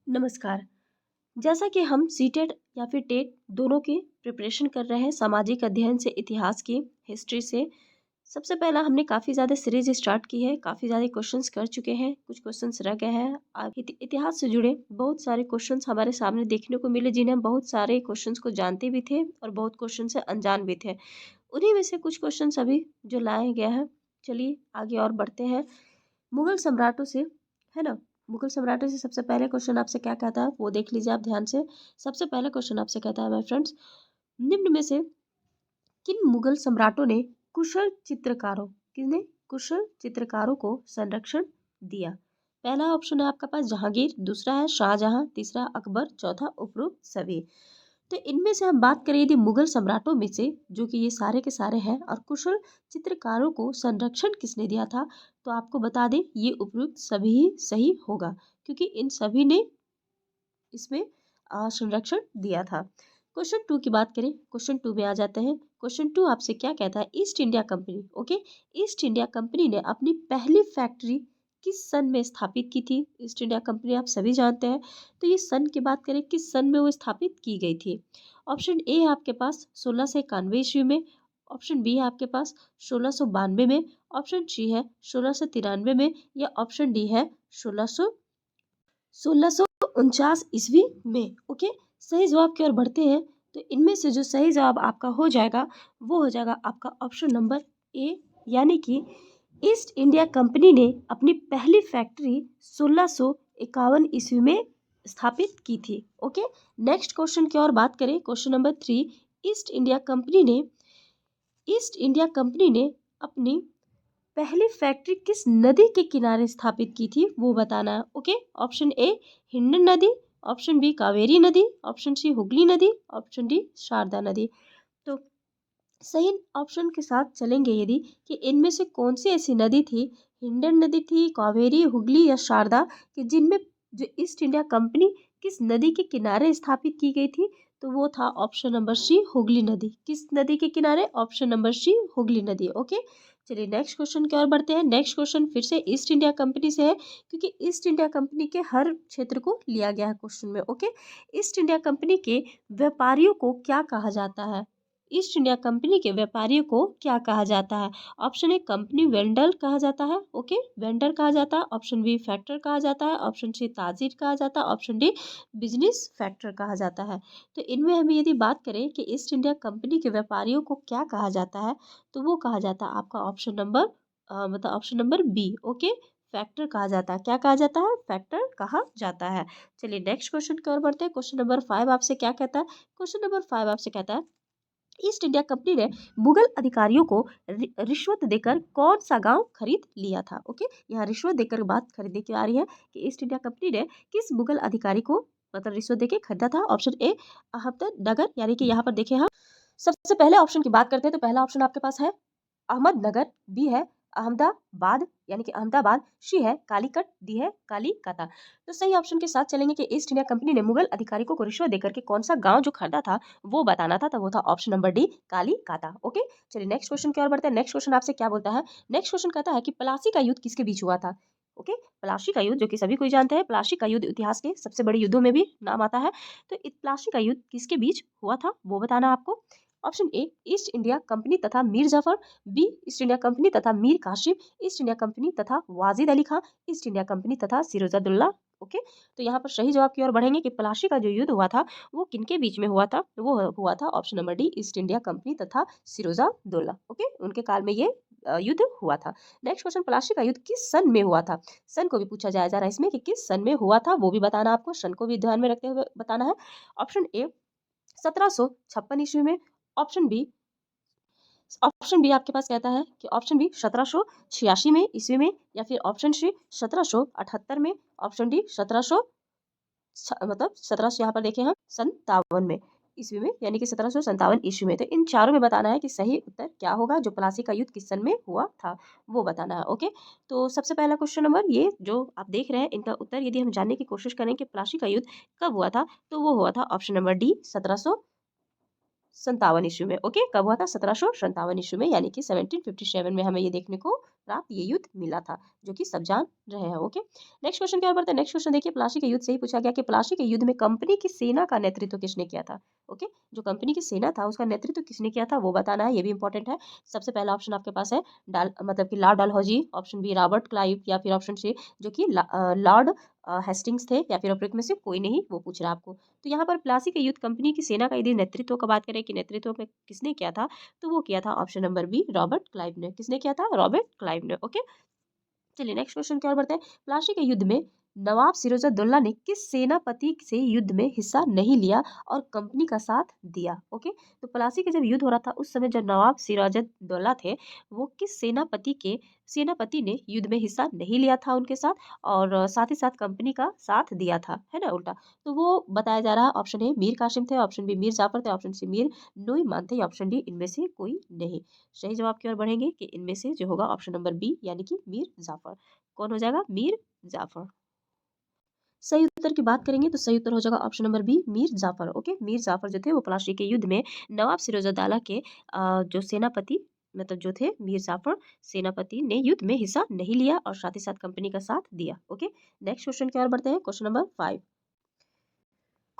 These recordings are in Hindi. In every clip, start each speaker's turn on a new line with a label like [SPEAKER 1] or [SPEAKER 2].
[SPEAKER 1] नमस्कार। जैसा कि हम सीटेट या फिर टेट दोनों की प्रिपरेशन कर रहे हैं सामाजिक अध्ययन से, इतिहास की, हिस्ट्री से। सबसे पहला हमने काफ़ी ज़्यादा सीरीज़ स्टार्ट की है, काफ़ी ज़्यादा क्वेश्चंस कर चुके हैं, कुछ क्वेश्चंस रह गए हैं। इतिहास से जुड़े बहुत सारे क्वेश्चंस हमारे सामने देखने को मिले, जिन्हें हम बहुत सारे क्वेश्चंस को जानते भी थे और बहुत क्वेश्चन से अनजान भी थे। उन्हीं में से कुछ क्वेश्चंस अभी जो लाए गए हैं, चलिए आगे और बढ़ते हैं। मुगल सम्राटों से, है ना? मुगल सम्राटों से सबसे पहले क्वेश्चन आपसे क्या कहता है वो देख लीजिए आप ध्यान से। सबसे पहला क्वेश्चन आपसे कहता है माय फ्रेंड्स, निम्न में से किन मुगल सम्राटों ने कुशल चित्रकारों किसने कुशल चित्रकारों को संरक्षण दिया? पहला ऑप्शन है आपका पास जहांगीर, दूसरा है शाहजहां, तीसरा अकबर, चौथा उपरोक्त सभी। तो इनमें से हम बात करें यदि मुगल सम्राटों में से, जो कि ये सारे के सारे हैं, और कुशल चित्रकारों को संरक्षण किसने दिया था, तो आपको बता दें ये उपयुक्त सभी ही सही होगा, क्योंकि इन सभी ने इसमें संरक्षण दिया था। क्वेश्चन टू की बात करें, क्वेश्चन टू में आ जाते हैं। क्वेश्चन टू आपसे क्या कहता है, east India company, okay, east India company ने अपनी पहली फैक्ट्री किस सन में स्थापित की थी? ईस्ट इंडिया कंपनी आप सभी जानते हैं, तो ये सन की बात करें किस सन में वो स्थापित की गई थी? ऑप्शन ए है आपके पास 1691 ईस्वी में, ऑप्शन बी है आपके पास 1692 में, ऑप्शन सी है 1693 में, या ऑप्शन डी है 1649 ईस्वी में। ओके, सही जवाब की ओर बढ़ते हैं। तो इनमें से जो सही जवाब आपका हो जाएगा वो हो जाएगा आपका ऑप्शन नंबर ए, यानी कि ईस्ट इंडिया कंपनी ने अपनी पहली फैक्ट्री 1651 ईस्वी में स्थापित की थी। ओके, नेक्स्ट क्वेश्चन की ओर बात करें, question number three, east India company ने ईस्ट इंडिया कंपनी ने अपनी पहली फैक्ट्री किस नदी के किनारे स्थापित की थी वो बताना है। ओके, ऑप्शन ए हिंडन नदी, ऑप्शन बी कावेरी नदी, ऑप्शन सी हुगली नदी, ऑप्शन डी शारदा नदी। तो सही ऑप्शन के साथ चलेंगे यदि कि इनमें से कौन सी ऐसी नदी थी, हिंडन नदी थी, कावेरी, हुगली या शारदा, कि जिनमें जो ईस्ट इंडिया कंपनी किस नदी के किनारे स्थापित की गई थी, तो वो था ऑप्शन नंबर सी हुगली नदी। किस नदी के किनारे? ऑप्शन नंबर सी हुगली नदी। ओके, चलिए नेक्स्ट क्वेश्चन की ओर बढ़ते हैं। नेक्स्ट क्वेश्चन फिर से ईस्ट इंडिया कंपनी से है, क्योंकि ईस्ट इंडिया कंपनी के हर क्षेत्र को लिया गया है क्वेश्चन में। ओके, ईस्ट इंडिया कंपनी के व्यापारियों को क्या कहा जाता है? ईस्ट इंडिया कंपनी के व्यापारियों को क्या कहा जाता है? ऑप्शन ए कंपनी वेंडर कहा जाता है, ओके, वेंडर कहा जाता है, ऑप्शन बी फैक्टर कहा जाता है, ऑप्शन सी ताजिर कहा जाता है, ऑप्शन डी बिजनेस फैक्टर कहा जाता है। तो इनमें हम यदि बात करें कि ईस्ट इंडिया कंपनी के व्यापारियों को क्या कहा जाता है, तो वो कहा जाता है आपका ऑप्शन नंबर मतलब option number B, okay, factor कहा जाता है। क्या कहा जाता है? फैक्टर कहा जाता है। चलिए नेक्स्ट क्वेश्चन की ओर बढ़ते हैं। क्वेश्चन नंबर फाइव आपसे क्या कहता है? क्वेश्चन नंबर फाइव आपसे कहता है, ईस्ट इंडिया कंपनी ने मुगल अधिकारियों को रिश्वत देकर कौन सा गांव खरीद लिया था? ओके, यहाँ रिश्वत देकर बात खरीदने की आ रही है कि ईस्ट इंडिया कंपनी ने किस मुगल अधिकारी को मतलब रिश्वत देके खरीदा था। ऑप्शन ए अहमदनगर, यानी कि यहाँ पर देखिए हम सबसे पहले ऑप्शन की बात करते हैं, तो पहला ऑप्शन आपके पास है अहमदनगर, बी है अहमदाबाद यानी कि अहमदाबाद, सी है कालीकट, डी है कालीकता। तो सही ऑप्शन के साथ चलेंगे कि ईस्ट इंडिया कंपनी ने मुगल अधिकारी को रिश्वत देकर के कौन सा गांव जो खरीदा था वो बताना था, तो वो था ऑप्शन नंबर डी कालीकता। ओके, चलिए नेक्स्ट क्वेश्चन की ओर बढ़ते हैं। नेक्स्ट क्वेश्चन आपसे क्या बोलता है? नेक्स्ट क्वेश्चन कहता है कि प्लासी का युद्ध किसके बीच हुआ था? ओके, प्लासी का युद्ध जो कि सभी कोई जानते हैं, प्लासी का युद्ध इतिहास के सबसे बड़े युद्धों में भी नाम आता है। तो प्लासी का युद्ध किसके बीच हुआ था वो बताना आपको। Option A East India Company तथा Mir Jafar, B East India Company तथा Mir Qasim, East India Company तथा Wajid Ali Khan, East India Company तथा सिरोजदौल्ला। ओके, तो यहाँ पर सही जवाब की ओर बढ़ेंगे कि प्लासी का जो युद्ध हुआ था वो किनके बीच में हुआ था? वो हुआ था option number D east India Company तथा सिरोजदौल्ला। ओके, उनके काल में ये युद्ध हुआ था। नेक्स्ट क्वेश्चन, प्लासी का युद्ध किस सन में हुआ था? सन को भी पूछा जाया जा रहा है इसमें कि किस सन में हुआ था, वो भी बताना आपको, सन को भी ध्यान में रखते हुए बताना है। ऑप्शन ए 1756 ईस्वी में, ऑप्शन बी आपके पास कहता है कि ऑप्शन बी 1786 में ईस्वी में, या फिर ऑप्शन सी 1778 में, ऑप्शन डी 1700 मतलब 1700 यहाँ पर देखें हम 57 में ईस्वी में, यानी कि 1757 ईस्वी में। तो इन चारों में बताना है कि सही उत्तर क्या होगा, जो प्लासी का युद्ध किस सन में हुआ था वो बताना है। ओके, तो सबसे पहला क्वेश्चन नंबर ये जो आप देख रहे हैं, इनका उत्तर यदि हम जानने की कोशिश करें कि प्लासी का युद्ध कब हुआ था, तो वो हुआ था ऑप्शन नंबर डी 1757 ईस्वी में। ओके, कब हुआ था? 1757 ईस्वी में, यानी कि 1757 में हमें ये देखने को प्राप्त ये युद्ध मिला था, जो कि सब जान रहे हैं। ओके, नेक्स्ट क्वेश्चन की ओर बढ़ते हैं। नेक्स्ट क्वेश्चन देखिए, प्लासी के युद्ध से ही पूछा गया कि प्लासी के युद्ध में कंपनी की सेना का नेतृत्व किसने किया था। ओके, जो कंपनी की सेना था उसका नेतृत्व किसने किया था वो बताना है, ये भी इंपॉर्टेंट है। सबसे पहला ऑप्शन आपके पास है मतलब कि lord Dalhousie, option B Robert Clive, या फिर ऑप्शन सी जो कि लॉर्ड हेस्टिंग्स थे, या फिर ऑप्शन में से कोई नहीं, वो पूछ रहा है आपको। तो यहाँ पर प्लासी के युद्ध कंपनी की सेना का यदि नेतृत्व का बात करें कि नेतृत्व में किसने किया था, तो वो किया था option number B Robert Clive ने। किसने किया था? रॉबर्ट क्लाइव ने। ओके, चलिए नेक्स्ट क्वेश्चन की ओर बढ़ते हैं। प्लासी के युद्ध में नवाब सिराजुद्दौला ने किस सेनापति से युद्ध में हिस्सा नहीं लिया और कंपनी का साथ दिया। ओके, तो प्लासी का जब युद्ध हो रहा था उस समय जो नवाब सिराजुद्दौला थे वो किस सेनापति ने युद्ध में हिस्सा नहीं लिया था उनके साथ, और साथ ही साथ कंपनी का साथ दिया था, है ना, उल्टा। तो वो बताया जा रहा है, ऑप्शन ए मीर कासिम थे, ऑप्शन बी मीर जाफर थे, ऑप्शन सी मीर नूईमान थे, ऑप्शन डी इनमें से कोई नहीं। सही जवाब की ओर बढ़ेंगे कि इनमें से जो होगा ऑप्शन नंबर बी यानी कि मीर जाफर। कौन हो जाएगा? मीर जाफर। सही उत्तर की बात करेंगे तो सही उत्तर हो जाएगा option number B Mir Jafar. Okay, Mir Jafar जो थे वो प्लासी के युद्ध में नवाब सिराजुद्दौला के जो सेनापति मतलब जो थे मीर जाफर सेनापति ने युद्ध में हिस्सा नहीं लिया और साथ ही साथ कंपनी का साथ दिया। ओके, नेक्स्ट क्वेश्चन की ओर बढ़ते हैं। Question number 5।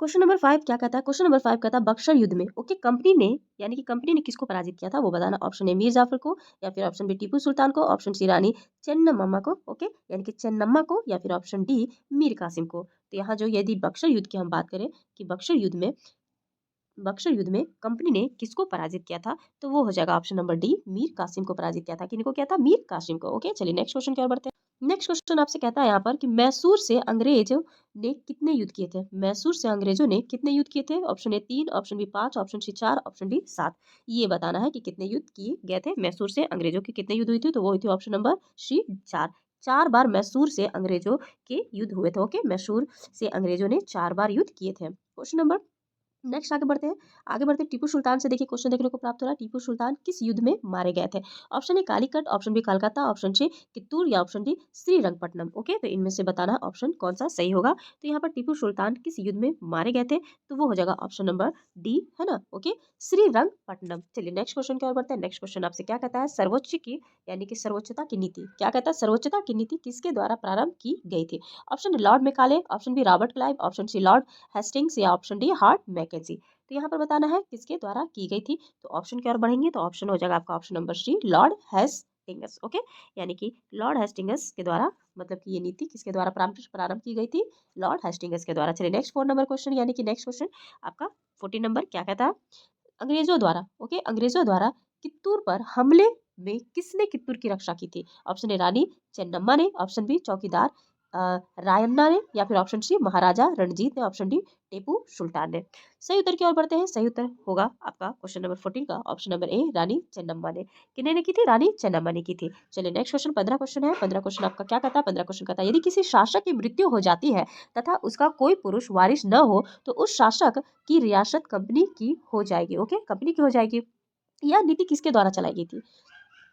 [SPEAKER 1] क्वेश्चन नंबर 5 क्या कहता है? क्वेश्चन नंबर 5 कहता है बक्सर युद्ध में ओके कंपनी ने यानी कि कंपनी ने किसको पराजित किया था वो बताना। ऑप्शन ए मीर जाफर को, या फिर ऑप्शन बी टीपू सुल्तान को, ऑप्शन सी रानी चेन्नम्मा को, ओके यानी कि चेन्नम्मा को, या फिर ऑप्शन डी मीर कासिम को। तो यहाँ जो यदि बक्सर युद्ध की हम बात करें कि बक्सर युद्ध में कंपनी ने किसको पराजित किया था, तो वो हो जाएगा option number D Mir Qasim को पराजित किया था। किनको किया था? मीर कासिम को। ओके, चलिए नेक्स्ट क्वेश्चन की ओर बढ़ते हैं। नेक्स्ट क्वेश्चन आपसे कहता है यहाँ पर कि मैसूर से अंग्रेजों ने कितने युद्ध किए थे? मैसूर से अंग्रेजों ने कितने युद्ध किए थे? Option A 3, option B 5, option C 4, option D 7। ये बताना है कि कितने युद्ध किए गए थे मैसूर से अंग्रेजों के, कितने युद्ध हुई थी, तो वो हुई थी ऑप्शन नंबर सी 4। 4 बार मैसूर से अंग्रेजों के युद्ध हुए थे। ओके, मैसूर से अंग्रेजों ने 4 बार युद्ध किए थे। क्वेश्चन नंबर नेक्स्ट आगे बढ़ते हैं। आगे बढ़ते हैं टीपू सुल्तान से। देखिए क्वेश्चन देखने को प्राप्त हो रहा है, टीपू सुल्तान किस युद्ध में मारे गए थे? Option A Calicut, option B Kolkata, option C Kittur, या ऑप्शन डी श्रीरंगपट्टनम। ओके, तो इनमें से बताना ऑप्शन कौन सा सही होगा। तो यहाँ पर टीपू सुल्तान किस युद्ध में मारे गए थे, तो वो हो जाएगा ऑप्शन नंबर डी, है ना। ओके, श्रीरंगपट्टनम। चलिए नेक्स्ट क्वेश्चन की ओर बढ़ते हैं। नेक्स्ट क्वेश्चन आपसे क्या कहता है? सर्वोच्च की यानी कि सर्वोच्चता की नीति क्या कहता है? सर्वोच्चता की नीति किसके द्वारा प्रारंभ की गई थी? Option A lord Macaulay, option B Robert Clive, option C lord Hastings, या ऑप्शन डी हार्ट मैकेजी। तो यहाँ पर बताना है किसके द्वारा की गई थी। तो ऑप्शन की ओर बढ़ेंगे तो ऑप्शन हो जाएगा आपका option number C lord Hastings. Okay, यानी कि लॉर्ड हेस्टिंगस के द्वारा मतलब कि ये नीति किसके द्वारा प्रारंभ की गई थी? लॉर्ड हेस्टिंगस के द्वारा। चलिए नेक्स्ट 4 नंबर क्वेश्चन यानी कि नेक्स्ट क्वेश्चन आपका 14 नंबर क्या कहता है? अंग्रेजों द्वारा ओके अंग्रेजों द्वारा कित्तूर पर हमले में किसने कित्तूर की रक्षा की थी? ऑप्शन ए रानी चेन्नम्मा ने, ऑप्शन बी चौकीदार रायन्ना ने, या फिर ऑप्शन सी महाराजा रणजीत ने, ऑप्शन डी टीपू सुल्तान ने। सही उत्तर की ओर बढ़ते हैं। सही उत्तर होगा आपका क्वेश्चन नंबर 14 का option number A Rani Chennamma ने। किन्होंने की थी? रानी चेन्नम्मा ने की थी। चलिए नेक्स्ट क्वेश्चन 15 क्वेश्चन है। 15 क्वेश्चन आपका क्या कहता है? 15 क्वेश्चन कहता है यदि किसी शासक की मृत्यु हो जाती है तथा उसका कोई पुरुष वारिस न हो तो उस शासक की रियासत कंपनी की हो जाएगी। ओके, कंपनी की हो जाएगी। यह नीति किसके द्वारा चलाई गई थी?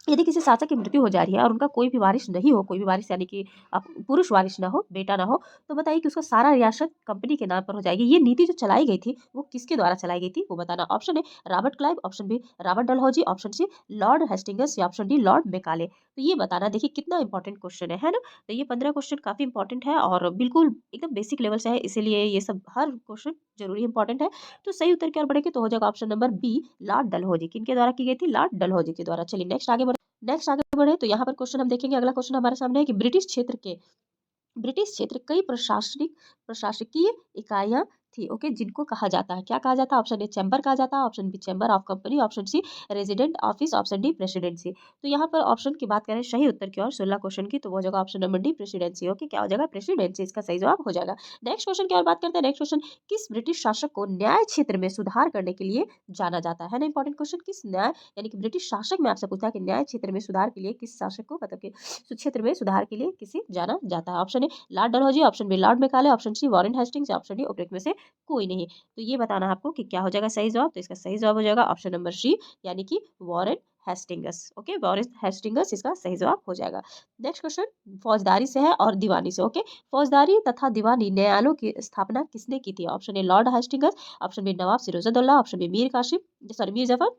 [SPEAKER 1] यदि किसी शासक की मृत्यु हो जा रही है और उनका कोई भी वारिस नहीं हो, कोई भी वारिस यानी कि पुरुष वारिस ना हो, बेटा ना हो, तो बताइए कि उसका सारा रियासत कंपनी के नाम पर हो जाएगी। ये नीति जो चलाई गई थी वो किसके द्वारा चलाई गई थी वो बताना। Option A Robert Clive, option B Robert Dalhousie, option C lord Hastings, या ऑप्शन डी लॉर्ड मेकाले। तो ये बताना। देखिए कितना इंपॉर्टेंट क्वेश्चन है ना। तो ये 15 क्वेश्चन काफी इंपॉर्टेंट है और बिल्कुल एकदम बेसिक लेवल से है, इसीलिए ये सब हर क्वेश्चन जरूरी इंपॉर्टेंट है। तो सही उत्तर की ओर बढ़ेंगे तो हो जाएगा option number B lord Dalhousie. किनके द्वारा की गई थी? लॉर्ड डलहौजी के द्वारा। चलिए नेक्स्ट आगे बढ़े तो यहाँ पर क्वेश्चन हम देखेंगे। अगला क्वेश्चन हमारे सामने है कि ब्रिटिश क्षेत्र कई प्रशासकीय इकाइयां थी। ओके, जिनको कहा जाता है क्या कहा जाता है? ऑप्शन ए चैम्बर कहा जाता है, option B chamber of company, option C resident office, option D presidency. तो यहाँ पर ऑप्शन की बात करें सही उत्तर की ओर 16 क्वेश्चन की, तो वो हो जाएगा option number D presidency. Okay, क्या हो जाएगा? प्रेसिडेंसी इसका सही जवाब हो जाएगा। नेक्स्ट क्वेश्चन की ओर बात करते हैं। नेक्स्ट क्वेश्चन किस ब्रिटिश शासक को न्याय क्षेत्र में सुधार करने के लिए जाना जाता है ना। इंपॉर्टेंट क्वेश्चन, किस न्याय यानी कि ब्रिटिश शासक में आपसे पूछा कि न्याय क्षेत्र में सुधार के लिए किस शासक को मतलब कि क्षेत्र में सुधार के लिए किसे जाना जाता है। Option A lord Dalhousie, option B lord Macaulay, option C Warren Hastings, option D उपरोक्त में से कोई नहीं। तो ये बताना है आपको कि क्या हो जाएगा सही जवाब। तो इसका सही जवाब हो जाएगा ऑप्शन नंबर सी यानी कि Warren Hastings. Okay, Warren Hastings इसका सही जवाब हो जाएगा। नेक्स्ट क्वेश्चन फौजदारी से है और दीवानी से। ओके, फौजदारी तथा दीवानी न्यायालयों की स्थापना किसने की थी? Option A lord Hastings, option B Nawab Sirajuddaulah, option B Mir Qasim sorry Mir Jafar,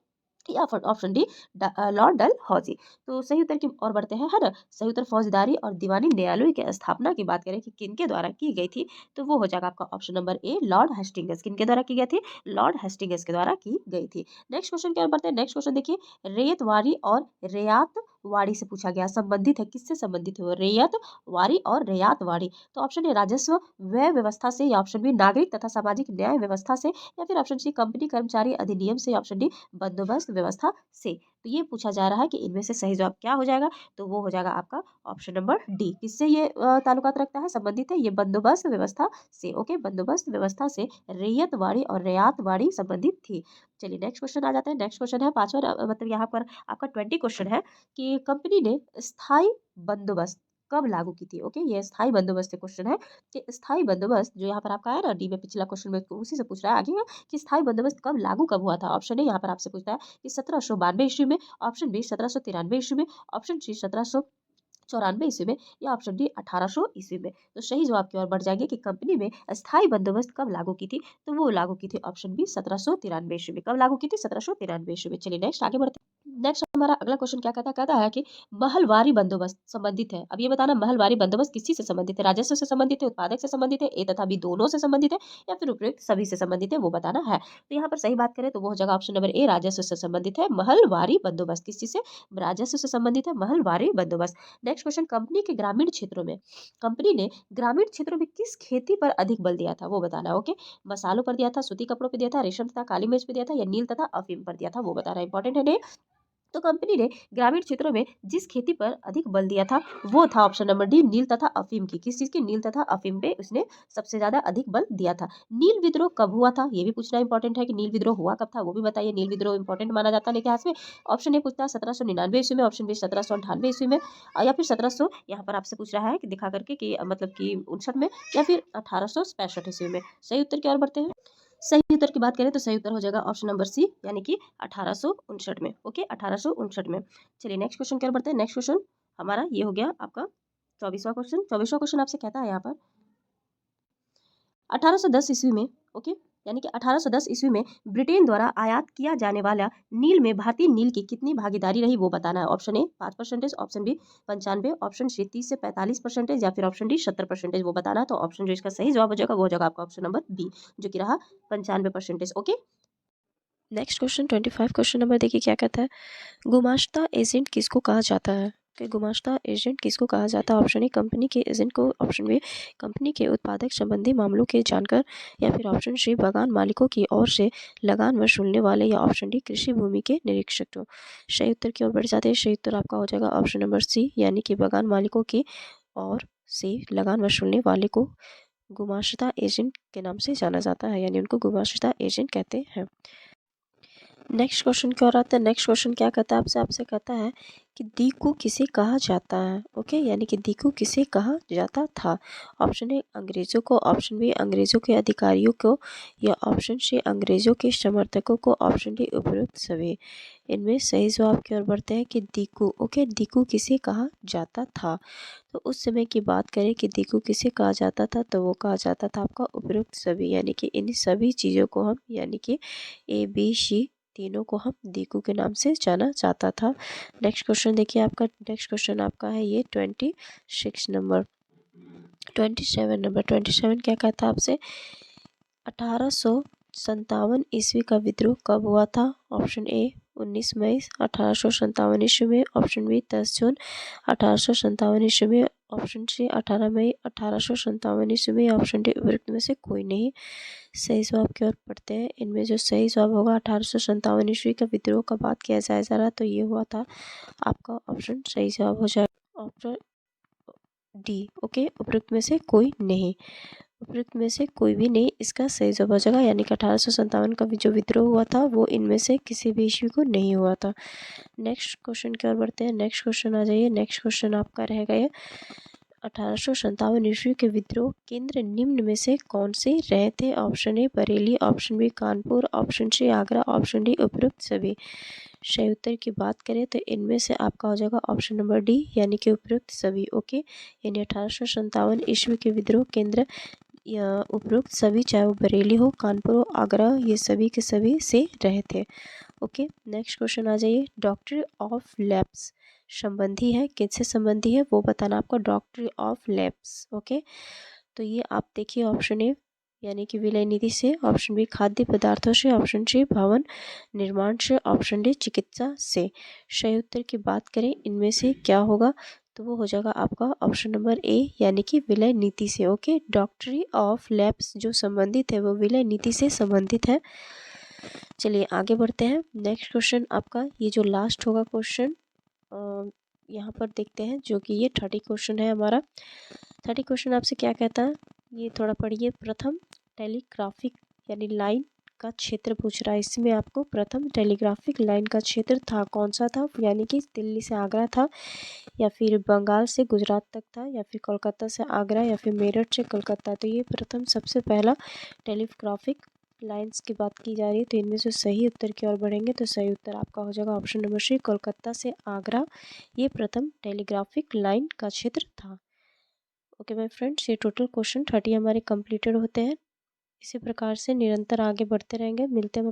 [SPEAKER 1] या फिर ऑप्शन डी लॉर्ड डलहौजी। तो सही उत्तर की ओर बढ़ते हैं, है ना। सही उत्तर फौजदारी और दीवानी न्यायालयों की स्थापना की बात करें कि किनके द्वारा की गई थी, तो वो हो जाएगा आपका option number A Lord Hastings. किनके द्वारा की गई थी? लॉर्ड हेस्टिंग्स के द्वारा की गई थी। नेक्स्ट क्वेश्चन की ओर बढ़ते हैं। नेक्स्ट क्वेश्चन देखिए, रेयतवारी और रियात वाड़ी से पूछा गया, संबंधित है, किससे संबंधित है वो? रेयत वारी और रियात वाड़ी। तो ऑप्शन ए राजस्व व्यय व्यवस्था से, या ऑप्शन बी नागरिक तथा सामाजिक न्याय व्यवस्था से, या फिर ऑप्शन सी कंपनी कर्मचारी अधिनियम से, या ऑप्शन डी बंदोबस्त व्यवस्था से। तो ये पूछा जा रहा है कि इनमें से सही जवाब क्या हो जाएगा, तो वो हो जाएगा आपका ऑप्शन नंबर डी। किससे ये ताल्लुकात रखता है, संबंधित है? ये बंदोबस्त व्यवस्था से। ओके, बंदोबस्त व्यवस्था से रैयत वाड़ी और रियात वाड़ी संबंधित थी। चलिए नेक्स्ट क्वेश्चन आ जाते हैं। नेक्स्ट क्वेश्चन है पांचवा, मतलब यहाँ पर आपका 20 क्वेश्चन है कि कंपनी ने स्थायी बंदोबस्त कब लागू की थी। ओके, ये स्थायी बंदोबस्त से क्वेश्चन है कि स्थायी बंदोबस्त जो यहाँ पर आपका है ना डी में, पिछला क्वेश्चन में उसी से पूछ रहा है आगे कि स्थायी बंदोबस्त कब लागू कब हुआ था। ऑप्शन ए यहाँ पर आपसे पूछता है कि 1792 ईस्वी में, ऑप्शन बी 1793 ईस्वी में, ऑप्शन सी 1794 ईस्वी में, या ऑप्शन डी 1800 ईस्वी में। तो सही जवाब की ओर बढ़ जाएंगे कि कंपनी में स्थायी बंदोबस्त कब लागू की थी, तो वो लागू की थी ऑप्शन बी 1793 ईस्वी में। कब लागू की थी? 1793 ईस्वी में। चलिए नेक्स्ट आगे बढ़ते हैं। नेक्स्ट हमारा अगला क्वेश्चन क्या कहता है कि महलवारी बंदोबस्त संबंधित है। अब ये बताना महलवारी बंदोबस्त किसी से संबंधित है, राजस्व से संबंधित है, उत्पादक से संबंधित है, ए तथा बी दोनों से संबंधित है, या फिर उपयुक्त सभी से संबंधित है, वो बताना है। तो यहाँ पर सही बात करें तो वो हो जाएगा ऑप्शन नंबर ए राजस्व से संबंधित है। महलवारी बंदोबस्त किस चीज से? राजस्व से संबंधित है, महलवारी बंदोबस्त। नेक्स्ट क्वेश्चन, कंपनी के ग्रामीण क्षेत्रों में, कंपनी ने ग्रामीण क्षेत्रों में किस खेती पर अधिक बल दिया था, वो बताना है। ओके, मसालों पर दिया था, सूती कपड़ों पर दिया था, रेशम तथा काली मिर्च पर दिया था, या नील तथा अफीम पर दिया था, वो बताना इंपॉर्टेंट है ने। तो कंपनी ने ग्रामीण क्षेत्रों में जिस खेती पर अधिक बल दिया था वो था ऑप्शन नंबर डी नील तथा अफीम की। किस चीज की? नील तथा अफीम पे उसने सबसे ज्यादा अधिक बल दिया था। नील विद्रोह कब हुआ था, ये भी पूछना इंपॉर्टेंट है कि नील विद्रोह हुआ कब था, वो भी बताइए। नील विद्रोह इंपॉर्टेंट माना जाता है इतिहास में। ऑप्शन ए पूछता है 1799 ईस्वी में, ऑप्शन बी 1798 ईस्वी में, या फिर 1700 यहाँ पर आपसे पूछ रहा है कि दिखा करके कि मतलब कि 59 में, या फिर 1865 ईस्वी में। सही उत्तर की ओर बढ़ते हैं। सही उत्तर की बात करें तो सही उत्तर हो जाएगा ऑप्शन नंबर सी, यानी कि 1859 में। ओके, 1859 में। चलिए नेक्स्ट क्वेश्चन की ओर बढ़ते हैं। नेक्स्ट क्वेश्चन हमारा ये हो गया आपका 24वां क्वेश्चन। 24वां क्वेश्चन आपसे कहता है यहाँ पर 1810 ईस्वी में, ओके, यानी कि 1810 ईस्वी में ब्रिटेन द्वारा आयात किया जाने वाला नील में भारतीय नील की कितनी भागीदारी रही, वो बताना है। Option A 5%, option B 95, option C 30 से 45%, या फिर ऑप्शन डी 70%, वो बताना है। तो ऑप्शन जो इसका सही जवाब हो जाएगा वो हो जाएगा आपका ऑप्शन नंबर बी, जो कि रहा 95%। Okay, next question 25 question number देखिए क्या कहता है, गुमाश्ता एजेंट किसको कहा जाता है। कि गुमाश्ता एजेंट किसको कहा जाता है? ऑप्शन ए कंपनी के एजेंट को, ऑप्शन बी कंपनी के उत्पादक संबंधी मामलों के जानकर, या फिर ऑप्शन सी बागान मालिकों की ओर से लगान वसूलने वाले, या ऑप्शन डी कृषि भूमि के निरीक्षक। तो सही उत्तर की ओर बढ़ जाते हैं। सही उत्तर आपका हो जाएगा ऑप्शन नंबर सी, यानी कि बागान मालिकों की ओर से लगान वसूलने वाले को गुमाश्ता एजेंट के नाम से जाना जाता है, यानी उनको गुमाश्ता एजेंट कहते हैं। नेक्स्ट क्वेश्चन क्या आता है। नेक्स्ट क्वेश्चन क्या कहता है आपसे? आपसे कहता है कि दीकू किसे कहा जाता है। ओके, यानी कि दीकू किसे कहा जाता था। ऑप्शन ए अंग्रेजों को, ऑप्शन बी अंग्रेजों के अधिकारियों को, या ऑप्शन सी अंग्रेजों के समर्थकों को, ऑप्शन डी उपयुक्त सभी। इनमें सही जवाब की ओर बढ़ते हैं कि दीकू। ओके, दीकू किसे कहा जाता था। तो उस समय की बात करें कि दीकू किसे कहा जाता था, तो वो कहा जाता था आपका उपयुक्त सभी, यानी कि इन सभी चीज़ों को हम, यानी कि ए बी सी तीनों को हम दीकू के नाम से जाना जाता था। नेक्स्ट क्वेश्चन देखिए आपका। नेक्स्ट क्वेश्चन आपका है ये 26 नंबर, 27 नंबर। 27 क्या कहता है आपसे? 1857 ईस्वी का विद्रोह कब हुआ था। ऑप्शन ए 19 मई 1857 ईस्वी में, ऑप्शन बी 10 जून 1857 ईस्वी में, ऑप्शन सी 18 मई 1857 ईस्वी में, ऑप्शन डी उपयुक्त में से कोई नहीं। सही जवाब की ओर पढ़ते हैं। इनमें जो सही जवाब होगा 1857 ईस्वी का विद्रोह का बात किया जाए जरा, तो ये हुआ था आपका ऑप्शन सही जवाब हो जाएगा ऑप्शन डी। ओके, उपयुक्त में से कोई नहीं, उपयुक्त में से कोई भी नहीं इसका सही जवाब हो जाएगा, यानी कि 1857 का जो विद्रोह हुआ था वो इनमें से किसी भी ईस्वी को नहीं हुआ था। नेक्स्ट क्वेश्चन की ओर बढ़ते हैं। नेक्स्ट क्वेश्चन आ जाइए। नेक्स्ट क्वेश्चन आपका रहेगा ये 1857 ईस्वी के विद्रोह केंद्र निम्न में से कौन से रहे थे। Option A Bareilly, option B Kanpur, option C Agra, option D उपयुक्त सभी। सही उत्तर की बात करें तो इनमें से आपका हो जाएगा ऑप्शन नंबर डी, यानी कि उपयुक्त सभी। ओके, यानी 1857 ईस्वी के विद्रोह केंद्र या उपरोक्त सभी, चाहे वो बरेली हो, कानपुर हो, आगरा, ये सभी के सभी से रहे थे। ओके, नेक्स्ट क्वेश्चन आ जाइए। डॉक्टरी ऑफ लैब्स संबंधी है, किससे संबंधी है वो बताना आपको, डॉक्टरी ऑफ लैब्स। ओके, तो ये आप देखिए ऑप्शन ए यानी कि विलय नीति से, ऑप्शन बी खाद्य पदार्थों से, ऑप्शन सी भवन निर्माण से, ऑप्शन डी चिकित्सा से। सही उत्तर की बात करें इनमें से क्या होगा, तो वो हो जाएगा आपका ऑप्शन नंबर ए यानी कि विलय नीति से। ओके, डॉक्टरी ऑफ लैब्स जो संबंधित है वो विलय नीति से संबंधित है। चलिए आगे बढ़ते हैं। नेक्स्ट क्वेश्चन आपका ये जो लास्ट होगा क्वेश्चन यहाँ पर देखते हैं, जो कि ये 30 क्वेश्चन है हमारा। 30 क्वेश्चन आपसे क्या कहता है, ये थोड़ा पढ़िए। प्रथम टेलीग्राफिक यानी लाइन का क्षेत्र पूछ रहा है। इसमें आपको प्रथम टेलीग्राफिक लाइन का क्षेत्र था कौन सा था, यानी कि दिल्ली से आगरा था, या फिर बंगाल से गुजरात तक था, या फिर कोलकाता से आगरा, या फिर मेरठ से कलकत्ता। तो ये प्रथम सबसे पहला टेलीग्राफिक लाइंस की बात की जा रही है। तो इनमें से सही उत्तर की ओर बढ़ेंगे तो सही उत्तर आपका हो जाएगा ऑप्शन नंबर सी, कोलकाता से आगरा ये प्रथम टेलीग्राफिक लाइन का क्षेत्र था। ओके माय फ्रेंड्स, ये टोटल क्वेश्चन 30 हमारे कंप्लीटेड होते हैं। इसी प्रकार से निरंतर आगे बढ़ते रहेंगे। मिलते हैं